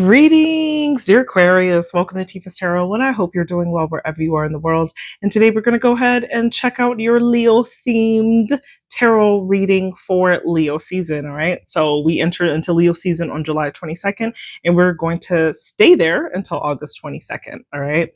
Greetings, dear Aquarius. Welcome to Tifa's Tarot, and I hope you're doing well wherever you are in the world. And today we're going to go ahead and check out your Leo-themed tarot reading for Leo season, all right? So we enter into Leo season on July 22nd, and we're going to stay there until August 22nd, all right?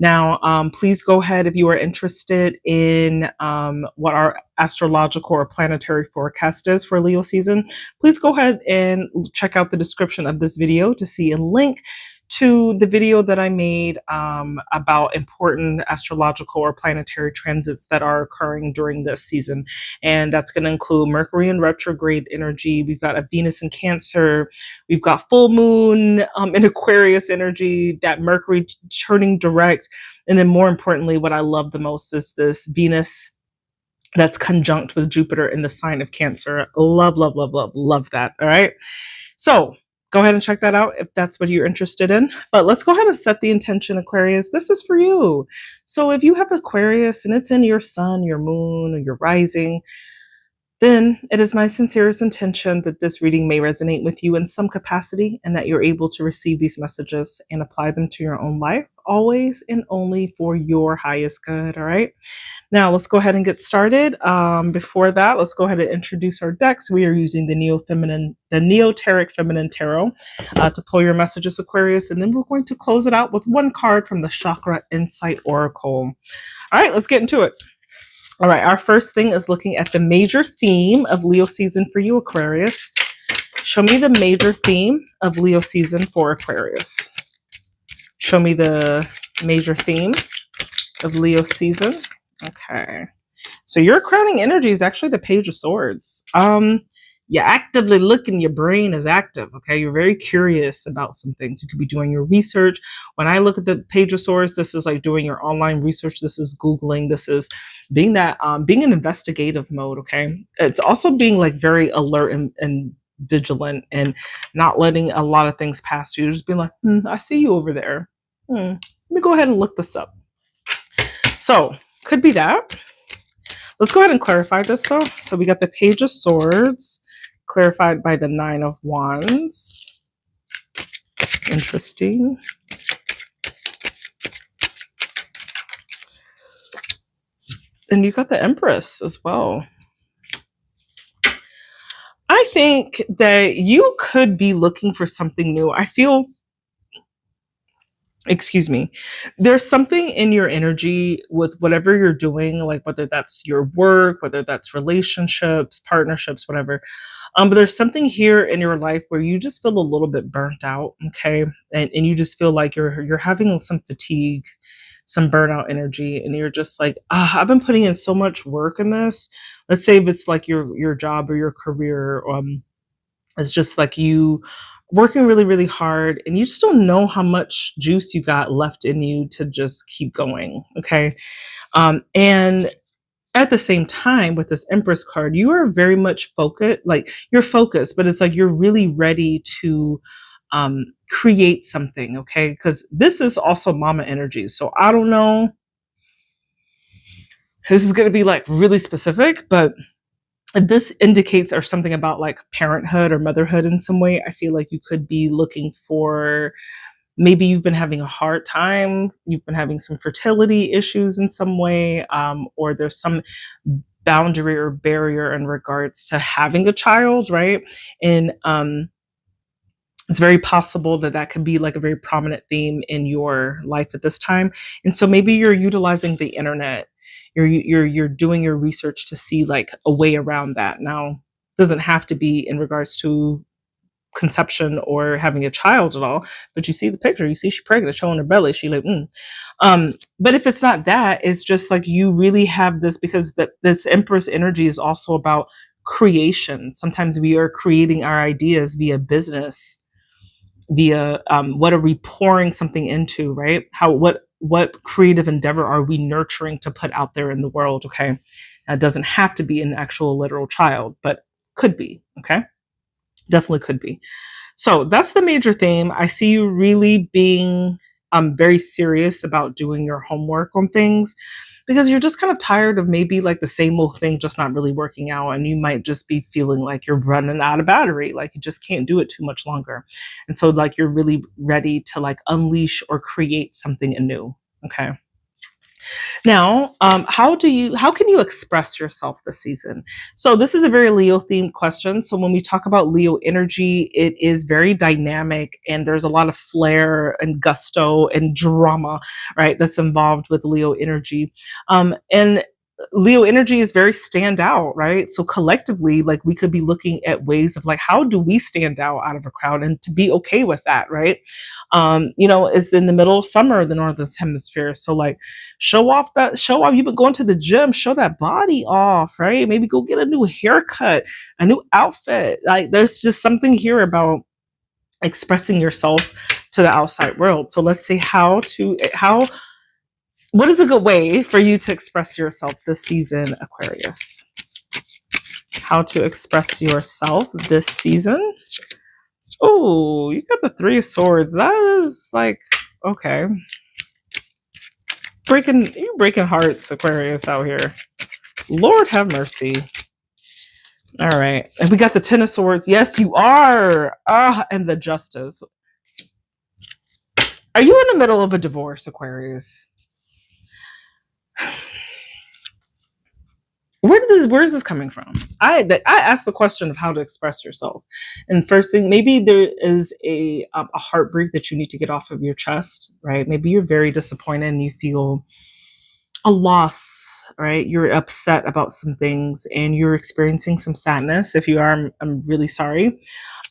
Now, please go ahead if you are interested in what our astrological or planetary forecast is for Leo season. Please go ahead and check out the description of this video to see a link to the video that I made about important astrological or planetary transits that are occurring during this season. And that's going to include Mercury in retrograde energy. We've got a Venus in Cancer. We've got full moon in Aquarius energy, that Mercury turning direct. And then more importantly, what I love the most is this Venus that's conjunct with Jupiter in the sign of Cancer. Love, love, love, love, love that. All right. So go ahead and check that out if that's what you're interested in. But let's go ahead and set the intention, Aquarius. This is for you. So if you have Aquarius and it's in your sun, your moon, or your rising, then it is my sincerest intention that this reading may resonate with you in some capacity and that you're able to receive these messages and apply them to your own life, always and only for your highest good. All right. Now let's go ahead and get started. Before that, let's go ahead and introduce our decks. We are using the Neoteric Feminine Tarot to pull your messages, Aquarius, and then we're going to close it out with one card from the Chakra Insight Oracle. All right, let's get into it. All right, our first thing is looking at the major theme of Leo season for you, Aquarius. Show me the major theme of Leo season for Aquarius. Show me the major theme of Leo season. Okay. So your crowning energy is actually the Page of Swords. You actively looking, your brain is active. Okay. You're very curious about some things. You could be doing your research. When I look at the Page of Swords, this is like doing your online research. This is Googling. This is being that, being in investigative mode. Okay. It's also being like very alert and vigilant and not letting a lot of things pass you. Just being like, I see you over there. Let me go ahead and look this up. So could be that. Let's go ahead and clarify this though. So we got the Page of Swords clarified by the Nine of Wands. Interesting. And you got the Empress as well. I think that you could be looking for something new. I feel, excuse me, there's something in your energy with whatever you're doing, like whether that's your work, whether that's relationships, partnerships, whatever. But there's something here in your life where you just feel a little bit burnt out, okay? And you just feel like you're having some fatigue, some burnout energy, and you're just like, I've been putting in so much work in this. Let's say if it's like your job or your career, it's just like you working really, really hard, and you just don't know how much juice you got left in you to just keep going, okay? And at the same time, with this Empress card, you are very much focused, like you're focused, but it's like you're really ready to create something, okay? Because this is also mama energy. So I don't know. This is going to be like really specific, but this indicates or something about like parenthood or motherhood in some way. I feel like you could be looking for, maybe you've been having a hard time, you've been having some fertility issues in some way, or there's some boundary or barrier in regards to having a child, right? And it's very possible that that could be like a very prominent theme in your life at this time. And so maybe you're utilizing the internet. You're doing your research to see like a way around that. Now, it doesn't have to be in regards to conception or having a child at all, but you see the picture, you see she's pregnant, showing her belly, she like but if it's not that, it's just like you really have this, because this Empress energy is also about creation. Sometimes we are creating our ideas via business, via what are we pouring something into, right? What creative endeavor are we nurturing to put out there in the world? Okay, that doesn't have to be an actual literal child, but could be. Okay, definitely could be. So that's the major theme. I see you really being very serious about doing your homework on things. because you're just kind of tired of maybe like the same old thing just not really working out, and you might just be feeling like you're running out of battery, like you just can't do it too much longer. And so like you're really ready to like unleash or create something anew. Okay. Now, how can you express yourself this season? So this is a very Leo themed question. So when we talk about Leo energy, it is very dynamic and there's a lot of flair and gusto and drama, right? That's involved with Leo energy. And Leo energy is very stand out, right? So collectively, like we could be looking at ways of like, how do we stand out of a crowd and to be okay with that, right? It's in the middle of summer in the Northern Hemisphere. So like show off, you've been going to the gym, show that body off, right? Maybe go get a new haircut, a new outfit. Like there's just something here about expressing yourself to the outside world. So let's say what is a good way for you to express yourself this season, Aquarius? How to express yourself this season? Oh, you got the Three of Swords. That is like, okay. You're breaking hearts, Aquarius, out here. Lord have mercy. All right. And we got the Ten of Swords. Yes, you are. And the Justice. Are you in the middle of a divorce, Aquarius? Where is this coming from? I asked the question of how to express yourself, and first thing, maybe there is a heartbreak that you need to get off of your chest, right? Maybe you're very disappointed and you feel a loss, right? You're upset about some things and you're experiencing some sadness. If you are, I'm really sorry.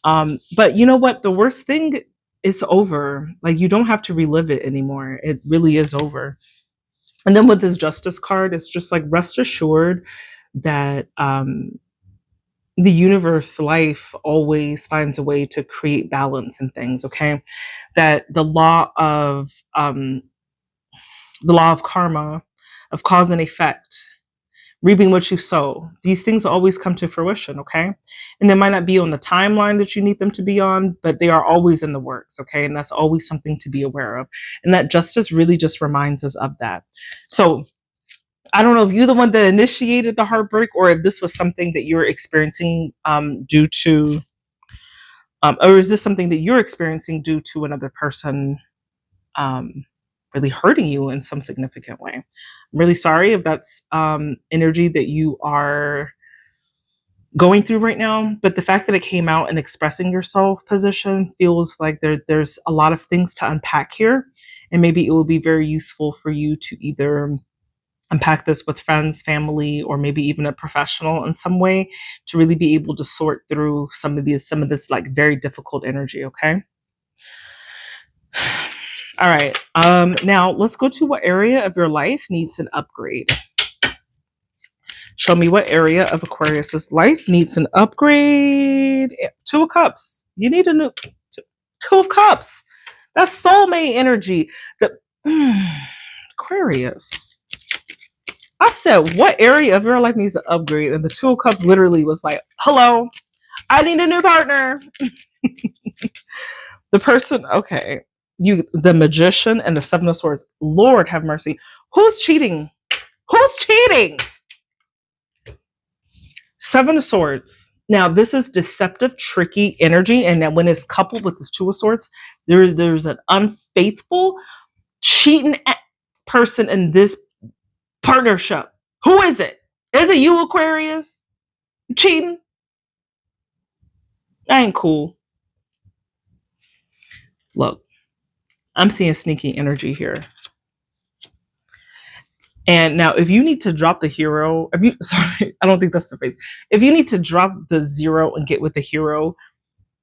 But you know what? The worst thing is over. Like you don't have to relive it anymore. It really is over. And then with this Justice card, it's just like rest assured that the universe, life always finds a way to create balance in things. Okay, that the law of karma, of cause and effect, reaping what you sow. These things always come to fruition, okay? And they might not be on the timeline that you need them to be on, but they are always in the works, okay? And that's always something to be aware of. And that justice really just reminds us of that. So I don't know if you're the one that initiated the heartbreak or if this was something that you're experiencing due to, or is this something that you're experiencing due to another person really hurting you in some significant way. I'm really sorry if that's energy that you are going through right now, but the fact that it came out in expressing yourself position feels like there's a lot of things to unpack here, and maybe it will be very useful for you to either unpack this with friends, family, or maybe even a professional in some way to really be able to sort through some of this like very difficult energy, okay? All right. Now let's go to what area of your life needs an upgrade. Show me what area of Aquarius's life needs an upgrade. Two of Cups. You need a new Two of Cups. That's soulmate energy. Aquarius. I said, what area of your life needs an upgrade? And the Two of Cups literally was like, hello, I need a new partner. The person, okay. The Magician and the Seven of Swords. Lord have mercy. Who's cheating? Who's cheating? Seven of Swords. Now, this is deceptive, tricky energy. And that when it's coupled with this Two of Swords, there's an unfaithful, cheating person in this partnership. Who is it? Is it you, Aquarius? Cheating? I ain't cool. Look, I'm seeing sneaky energy here. And now, if you need to drop the hero, sorry, I don't think that's the phrase. If you need to drop the zero and get with the hero,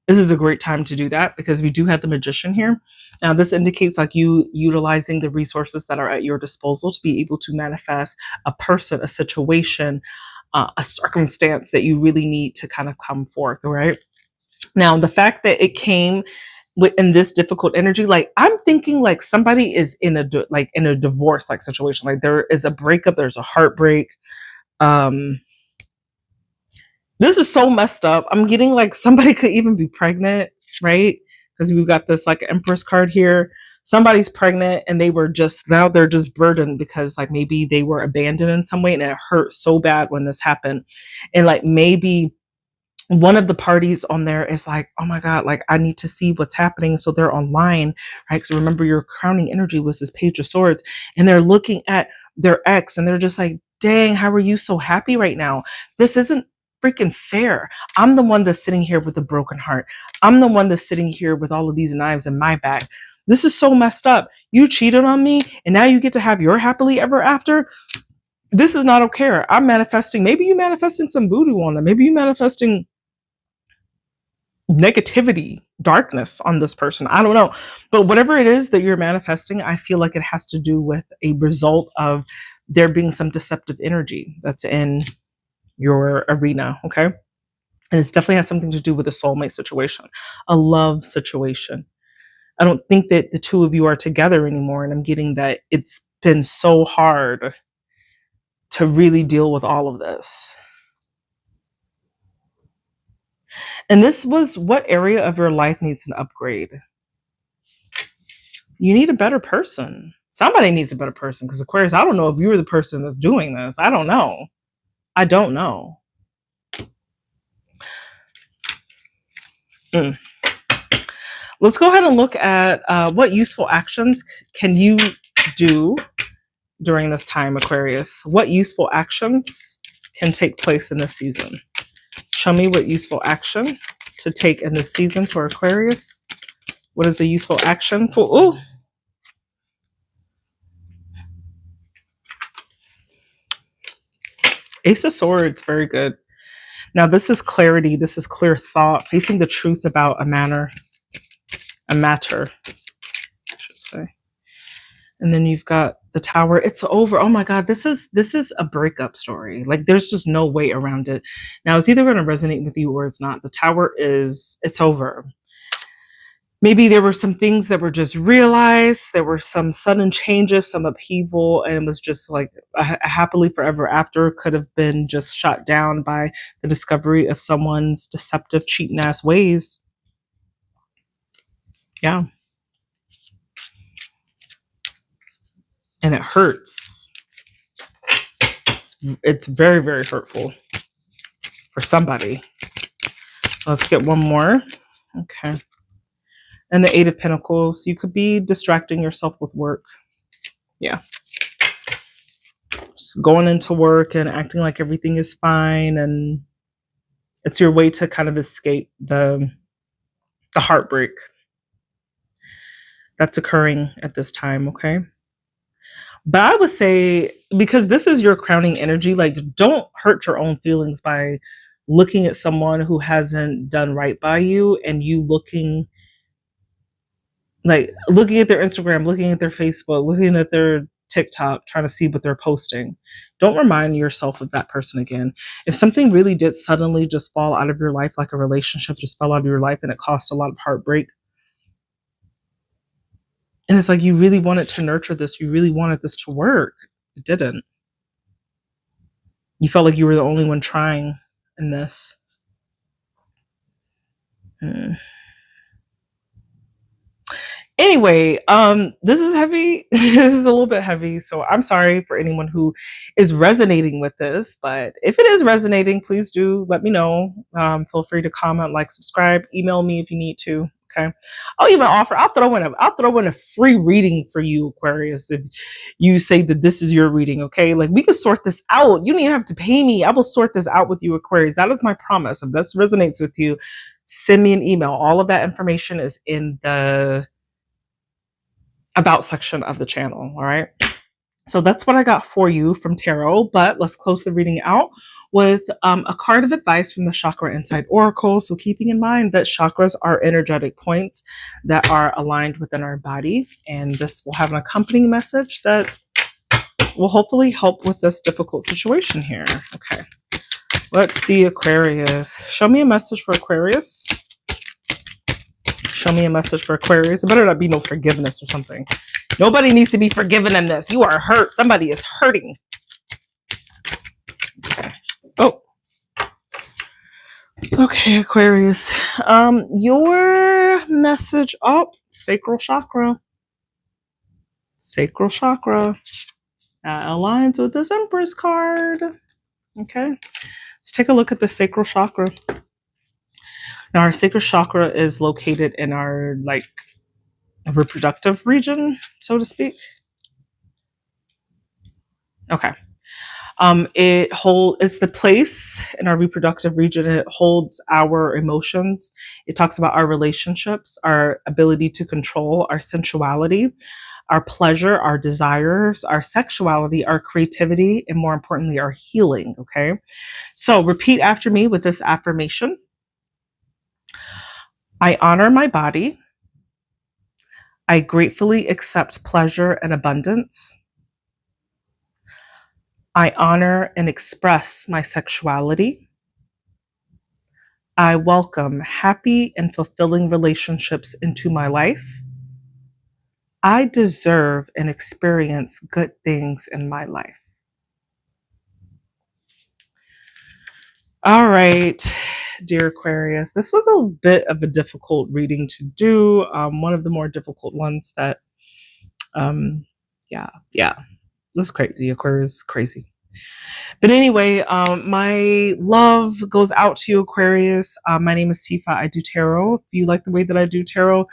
this is a great time to do that because we do have the Magician here. Now, this indicates like you utilizing the resources that are at your disposal to be able to manifest a person, a situation, a circumstance that you really need to kind of come forth, right? Now, the fact that it came in this difficult energy, like I'm thinking like somebody is in a divorce like situation, like there is a breakup, there's a heartbreak. This is so messed up. I'm getting like somebody could even be pregnant, right? Because we've got this like Empress card here. somebody's pregnant and they were just, now they're just burdened because like maybe they were abandoned in some way and it hurt so bad when this happened. And like maybe one of the parties on there is like, oh my God, like I need to see what's happening. So they're online, right? So remember, your crowning energy was this Page of Swords, and they're looking at their ex and they're just like, dang, how are you so happy right now? This isn't freaking fair. I'm the one that's sitting here with a broken heart. I'm the one that's sitting here with all of these knives in my back. This is so messed up. You cheated on me and now you get to have your happily ever after. This is not okay. I'm manifesting, maybe you manifesting some voodoo on them. Maybe you manifesting negativity, darkness on this person. I don't know. But whatever it is that you're manifesting, I feel like it has to do with a result of there being some deceptive energy that's in your arena. Okay. And it definitely has something to do with a soulmate situation, a love situation. I don't think that the two of you are together anymore. And I'm getting that it's been so hard to really deal with all of this. And this was what area of your life needs an upgrade? You need a better person. Somebody needs a better person, because Aquarius, I don't know if you were the person that's doing this. I don't know. I don't know. Let's go ahead and look at what useful actions can you do during this time, Aquarius. What useful actions can take place in this season? Show me what useful action to take in this season for Aquarius. What is a useful action for? Oh, Ace of Swords, very good. Now this is clarity. This is clear thought, facing the truth about a matter, I should say. And then you've got the Tower. It's over. Oh my God, this is a breakup story. Like there's just no way around it. Now it's either going to resonate with you or it's not. The Tower is, it's over. Maybe there were some things that were just realized. There were some sudden changes, some upheaval, and it was just like a happily forever after could have been just shot down by the discovery of someone's deceptive, cheating ass ways. Yeah. And it hurts. It's very, very hurtful for somebody. Let's get one more. Okay. And the Eight of Pentacles. You could be distracting yourself with work. Yeah. Just going into work and acting like everything is fine. And it's your way to kind of escape the heartbreak that's occurring at this time. Okay. But I would say, because this is your crowning energy, like don't hurt your own feelings by looking at someone who hasn't done right by you and you looking at their Instagram, looking at their Facebook, looking at their TikTok, trying to see what they're posting. Don't remind yourself of that person again. If something really did suddenly just fall out of your life, like a relationship just fell out of your life and it caused a lot of heartbreak, and it's like you really wanted to nurture this, you really wanted this to work, it didn't. You felt like you were the only one trying in this. Anyway, this is heavy. This is a little bit heavy, so I'm sorry for anyone who is resonating with this, but if it is resonating, please do let me know. Feel free to comment, like, subscribe, email me if you need to. Okay, I'll throw in a free reading for you, Aquarius, if you say that this is your reading. Okay, like we can sort this out. You don't even have to pay me. I will sort this out with you, Aquarius. That is my promise. If this resonates with you, send me an email. All of that information is in the about section of the channel. All right. So that's what I got for you from tarot, but let's close the reading out with a card of advice from the Chakra Insight Oracle. So keeping in mind that chakras are energetic points that are aligned within our body, and this will have an accompanying message that will hopefully help with this difficult situation here. Okay, let's see, Aquarius. Show me a message for Aquarius. Show me a message for Aquarius. It better not be no forgiveness or something. Nobody needs to be forgiven in this. You are hurt. Somebody is hurting. Okay. Oh. Okay, Aquarius. Your message. Oh, sacral chakra. Sacral chakra. That aligns with this Empress card. Okay. Let's take a look at the sacral chakra. Now, our sacral chakra is located in our reproductive region, so to speak. Okay. It's the place in our reproductive region. It holds our emotions. It talks about our relationships, our ability to control, our sensuality, our pleasure, our desires, our sexuality, our creativity, and more importantly, our healing. Okay. So repeat after me with this affirmation. I honor my body. I gratefully accept pleasure and abundance. I honor and express my sexuality. I welcome happy and fulfilling relationships into my life. I deserve and experience good things in my life. All right, dear Aquarius, this was a bit of a difficult reading to do. One of the more difficult ones that, yeah, this is crazy. Aquarius, crazy. But anyway, my love goes out to you, Aquarius. My name is Tifa. I do tarot. If you like the way that I do tarot,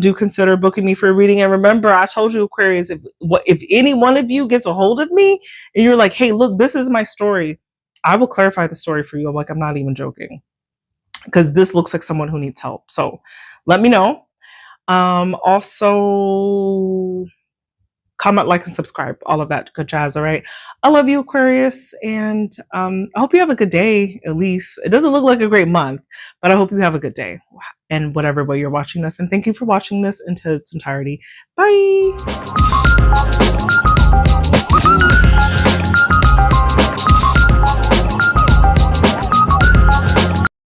do consider booking me for a reading. And remember, I told you, Aquarius, if any one of you gets a hold of me and you're like, hey, look, this is my story, I will clarify the story for you. I'm not even joking, because this looks like someone who needs help. So let me know. Also, comment, like, and subscribe, all of that good jazz. All right. I love you, Aquarius. And I hope you have a good day. At least it doesn't look like a great month, but I hope you have a good day and whatever way you're watching this. And thank you for watching this into its entirety. Bye.